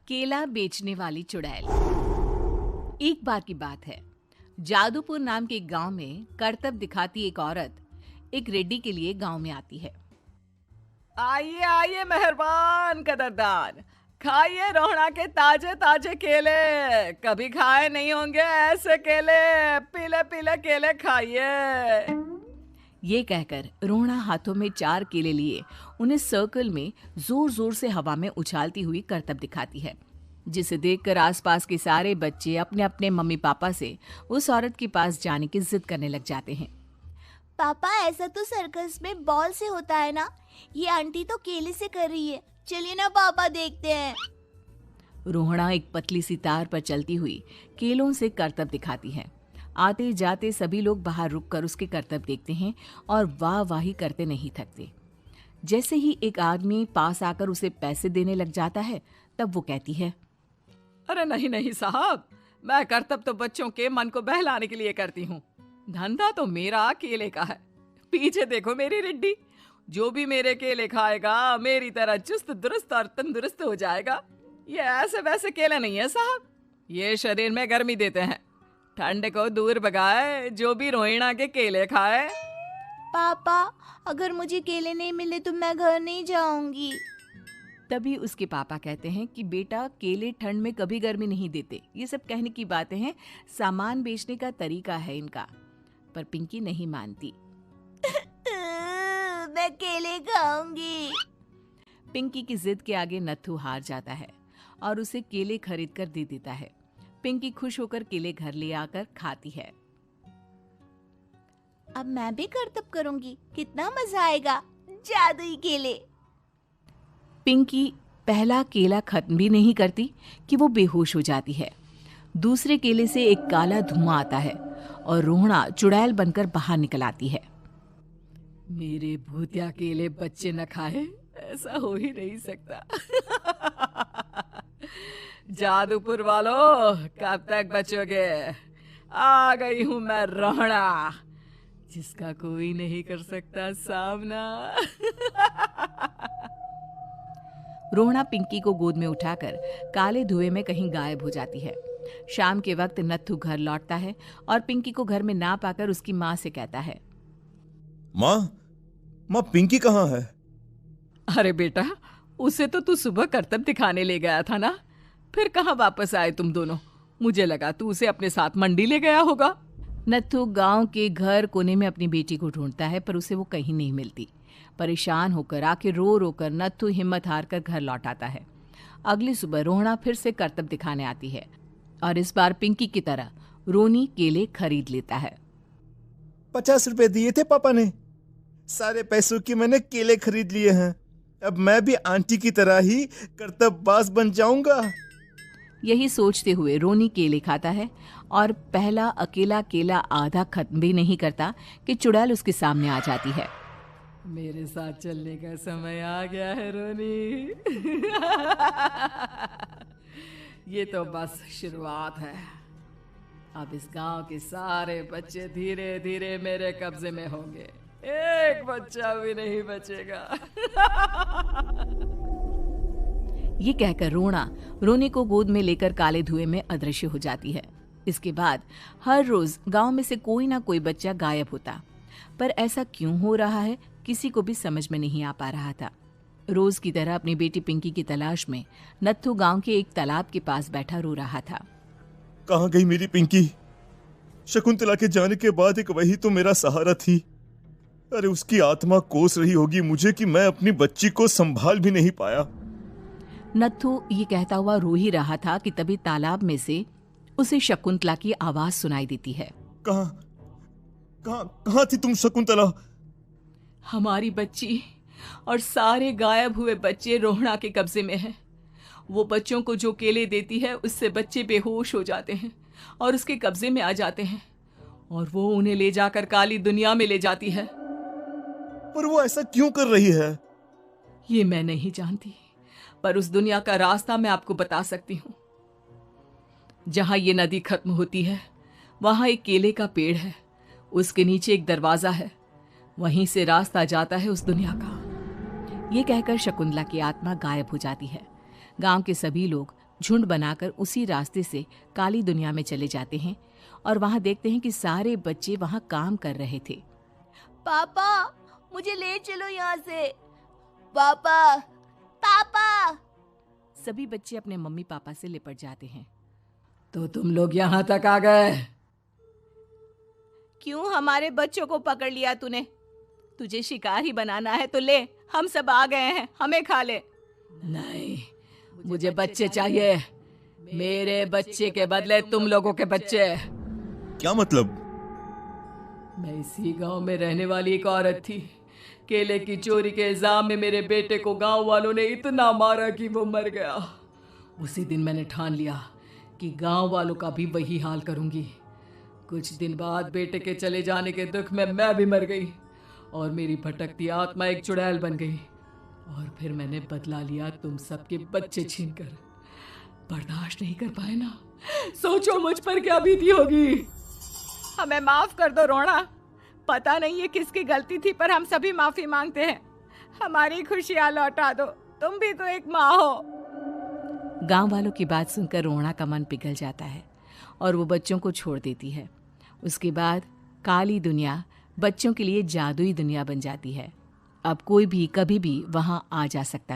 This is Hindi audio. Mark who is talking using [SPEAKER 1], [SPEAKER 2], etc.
[SPEAKER 1] केला बेचने वाली चुड़ैल। एक बार की बात है, जादूपुर नाम के एक गांव में करतब दिखाती एक औरत एक रेड्डी के लिए गांव में आती है।
[SPEAKER 2] आइए आइए मेहरबान कदरदान, खाइए रोहड़ा के ताजे ताजे केले। कभी खाए नहीं होंगे ऐसे केले। पीले पीले केले खाइए।
[SPEAKER 1] ये कहकर रोहना हाथों में 4 केले लिए उन्हें सर्कल में जोर जोर से हवा में उछालती हुई करतब दिखाती है, जिसे देखकर आसपास के सारे बच्चे अपने अपने मम्मी पापा से उस औरत के पास जाने की जिद करने लग जाते हैं।
[SPEAKER 3] पापा, ऐसा तो सर्कस में बॉल से होता है ना, ये आंटी तो केले से कर रही है। चलिए ना पापा, देखते हैं।
[SPEAKER 1] रोहना एक पतली सी तार पर चलती हुई केलों से करतब दिखाती है। आते जाते सभी लोग बाहर रुककर उसके करतब देखते हैं और वाह वाही करते नहीं थकते। जैसे ही एक आदमी पास आकर उसे पैसे देने लग जाता है, तब वो कहती है,
[SPEAKER 2] अरे नहीं नहीं साहब, मैं करतब तो बच्चों के मन को बहलाने के लिए करती हूँ। धंधा तो मेरा केले का है। पीछे देखो मेरी रिड्डी, जो भी मेरे केले खाएगा मेरी तरह चुस्त दुरुस्त और तंदुरुस्त हो जाएगा। ये ऐसे वैसे केले नहीं है साहब, ये शरीर में गर्मी देते हैं, ठंड को दूर भगाए। जो भी रोहिणा के केले खाए।
[SPEAKER 3] पापा, अगर मुझे केले नहीं मिले तो मैं घर नहीं जाऊंगी।
[SPEAKER 1] तभी उसके पापा कहते हैं कि बेटा, केले ठंड में कभी गर्मी नहीं देते। ये सब कहने की बातें हैं, सामान बेचने का तरीका है इनका। पर पिंकी नहीं मानती।
[SPEAKER 3] मैं केले खाऊंगी।
[SPEAKER 1] पिंकी की जिद के आगे नत्थू हार जाता है और उसे केले खरीद कर दे देता है। पिंकी खुश होकर केले घर ले आकर खाती है।
[SPEAKER 3] अब मैं भी करतब करूंगी, कितना मजा आएगा। जादुई केले।
[SPEAKER 1] पिंकी पहला केला खत्म भी नहीं करती कि वो बेहोश हो जाती है। दूसरे केले से एक काला धुआं आता है और रोहना चुड़ैल बनकर बाहर निकल आती है।
[SPEAKER 2] मेरे भूतिया केले बच्चे न खाए, ऐसा हो ही नहीं सकता। जादूपुर वालों, कब तक बचोगे? आ गई हूं मैं रोहना, जिसका कोई नहीं कर सकता सामना।
[SPEAKER 1] रोहना पिंकी को गोद में उठाकर काले धुएं में कहीं गायब हो जाती है। शाम के वक्त नत्थू घर लौटता है और पिंकी को घर में ना पाकर उसकी माँ से कहता है,
[SPEAKER 4] माँ पिंकी कहाँ है?
[SPEAKER 2] अरे बेटा, उसे तो तू सुबह करतब दिखाने ले गया था ना, फिर कहाँ वापस आए तुम दोनों? मुझे लगा तू उसे अपने साथ मंडी ले गया होगा।
[SPEAKER 1] नत्थू गांव के घर कोने में अपनी बेटी को ढूंढता है, पर उसे वो कहीं नहीं मिलती। परेशान होकर, आखिर रो रो कर नत्थू हिम्मत हार कर घर लौट आता है। अगली सुबह रोहना फिर से करतब दिखाने आती है और इस बार पिंकी की तरह रोनी केले खरीद लेता है।
[SPEAKER 4] 50 रुपए दिए थे पापा ने, सारे पैसों की मैंने केले खरीद लिए हैं। अब मैं भी आंटी की तरह ही करतबबाज बन जाऊंगा।
[SPEAKER 1] यही सोचते हुए रोनी केले खाता है और पहला अकेला केला आधा खत्म भी नहीं करता कि चुड़ैल उसके सामने आ जाती है।
[SPEAKER 2] मेरे साथ चलने का समय आ गया है रोनी। ये तो बस शुरुआत है। अब इस गांव के सारे बच्चे धीरे धीरे मेरे कब्जे में होंगे, एक बच्चा भी नहीं बचेगा।
[SPEAKER 1] ये कहकर रोनी को गोद में लेकर काले धुएं में अदृश्य हो जाती है। इसके बाद हर रोज गांव में से कोई ना कोई बच्चा गायब होता, पर ऐसा क्यों हो रहा है किसी को भी समझ में नहीं आ पा रहा था। रोज की तरह अपनी बेटी पिंकी की तलाश में नत्थू गांव के एक तालाब के पास बैठा रो रहा था।
[SPEAKER 4] कहाँ गई मेरी पिंकी? शकुंतला के जाने के बाद एक वही तो मेरा सहारा थी। अरे उसकी आत्मा कोस रही होगी मुझे कि मैं अपनी बच्ची को संभाल भी नहीं पाया।
[SPEAKER 1] नत्थू ये कहता हुआ रो ही रहा था कि तभी तालाब में से उसे शकुंतला की आवाज सुनाई देती है।
[SPEAKER 4] कहाँ थी तुम शकुंतला?
[SPEAKER 2] हमारी बच्ची और सारे गायब हुए बच्चे रोहड़ा के कब्जे में हैं। वो बच्चों को जो केले देती है उससे बच्चे बेहोश हो जाते हैं और उसके कब्जे में आ जाते हैं और वो उन्हें ले जाकर काली दुनिया में ले जाती है।
[SPEAKER 4] पर वो ऐसा क्यों कर रही है?
[SPEAKER 2] ये मैं नहीं जानती, पर उस दुनिया का रास्ता मैं आपको बता सकती हूँ। जहां ये नदी खत्म होती है वहां एक केले का पेड़ है, उसके नीचे एक दरवाजा है, वहीं से रास्ता जाता है उस दुनिया का।
[SPEAKER 1] ये कहकर शकुंतला की आत्मा गायब हो जाती है। गांव के सभी लोग झुंड बनाकर उसी रास्ते से काली दुनिया में चले जाते हैं और वहां देखते हैं कि सारे बच्चे वहां काम कर रहे थे।
[SPEAKER 3] पापा मुझे ले चलो यहाँ से। पापा पापा।
[SPEAKER 1] सभी बच्चे अपने मम्मी पापा से लिपट जाते हैं।
[SPEAKER 2] तो तुम लोग यहाँ तक आ गए?
[SPEAKER 1] क्यों हमारे बच्चों को पकड़ लिया तूने? तुझे शिकार ही बनाना है तो ले, हम सब आ गए हैं, हमें खा ले।
[SPEAKER 2] नहीं, मुझे बच्चे चाहिए। मेरे बच्चे के बदले तुम लोगों के बच्चे।
[SPEAKER 4] क्या मतलब?
[SPEAKER 2] मैं इसी गांव में रहने वाली एक औरत थी। केले की चोरी के इल्जाम में मेरे बेटे को गांव वालों ने इतना मारा कि वो मर गया। उसी दिन मैंने ठान लिया कि गांव वालों का भी वही हाल करूंगी। कुछ दिन बाद बेटे के चले जाने के दुख में मैं भी मर गई और मेरी भटकती आत्मा एक चुड़ैल बन गई। और फिर मैंने बदला लिया तुम सबके बच्चे छीनकर। बर्दाश्त नहीं कर पाए ना? सोचो मुझ पर क्या बीती होगी।
[SPEAKER 1] हमें माफ कर दो रोना। पता नहीं ये किसकी गलती थी, पर हम सभी माफी मांगते हैं। हमारी खुशियां लौटा दो, तुम भी तो एक माँ हो। गांव वालों की बात सुनकर रोना का मन पिघल जाता है और वो बच्चों को छोड़ देती है। उसके बाद काली दुनिया बच्चों के लिए जादुई दुनिया बन जाती है। अब कोई भी कभी भी वहां आ जा सकता है।